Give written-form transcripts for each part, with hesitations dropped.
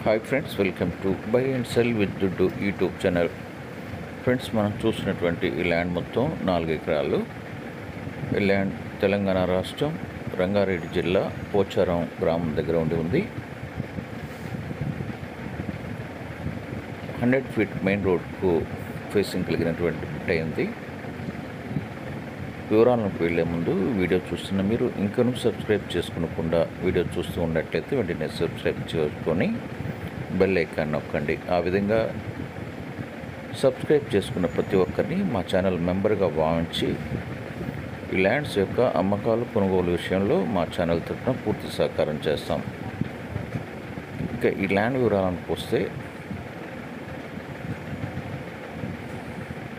Hi friends, welcome to buy and cell with దుడ్డు YouTube channel. Friends, మనం చూసినటువంటి ఈ ల్యాండ్ మొత్తం 4 ఎకరాలు. ఈ ల్యాండ్ తెలంగాణ రాష్ట్రం రంగారెడ్డి జిల్లా పోచారం గ్రామం దగ్గర ఉంది. 100 ఫీట్ మెయిన్ రోడ్కు ఫేసింగ్ కలిగినటువంటి బిట్ అయింది. వివరాలకు వెళ్ళే ముందు వీడియో చూస్తున్న మీరు ఇంకనూ సబ్స్క్రైబ్ చేసుకోకుండా వీడియో చూస్తూ ఉన్నట్లయితే వెంటనే సబ్స్క్రైబ్ చేసుకొని బెల్ ఐకాన్ నొక్కండి. ఆ విధంగా సబ్స్క్రైబ్ చేసుకున్న ప్రతి ఒక్కరిని మా ఛానల్ మెంబర్గా భావించి ఈ ల్యాండ్స్ యొక్క అమ్మకాలు కొనుగోలు విషయంలో మా ఛానల్ తరఫున పూర్తి సహకారం చేస్తాం. ఇంకా ఈ ల్యాండ్ వివరాలకు వస్తే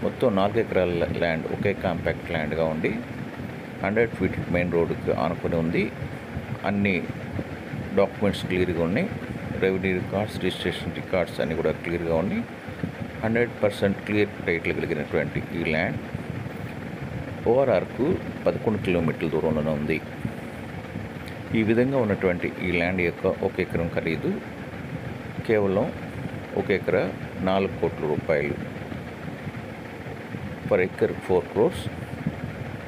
మొత్తం 4 ఎకరాల ల్యాండ్ ఒకే కాంపాక్ట్ ల్యాండ్గా ఉండి 100 ఫీట్ మెయిన్ రోడ్డుకి ఆనుకొని ఉంది. అన్ని డాక్యుమెంట్స్ క్లియర్గా ఉన్నాయి. రెవెన్యూ రికార్డ్స్, రిజిస్ట్రేషన్ రికార్డ్స్ అన్నీ కూడా క్లియర్గా ఉన్నాయి. 100% క్లియర్ టైటిల్ కలిగినటువంటి ఈ ల్యాండ్ ఓఆర్ఆర్కు 11 కిలోమీటర్ల దూరంలోనే ఉంది. ఈ విధంగా ఉన్నటువంటి ఈ ల్యాండ్ యొక్క 1 ఎకరం ఖరీదు కేవలం 1 ఎకరా 4 కోట్ల రూపాయలు. Per acre 4 crores.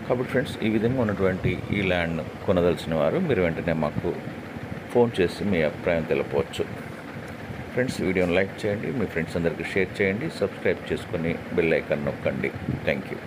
కాబట్టి ఫ్రెండ్స్, ఈ విధంగా ఉన్నటువంటి ఈ ల్యాండ్ను కొనదలిచిన వారు మీరు వెంటనే మాకు ఫోన్ చేసి మీ అభిప్రాయం తెలపవచ్చు. ఫ్రెండ్స్, వీడియోని లైక్ చేయండి, మీ ఫ్రెండ్స్ అందరికీ షేర్ చేయండి, సబ్స్క్రైబ్ చేసుకొని బెల్ ఐకాన్ నొక్కండి. Thank you.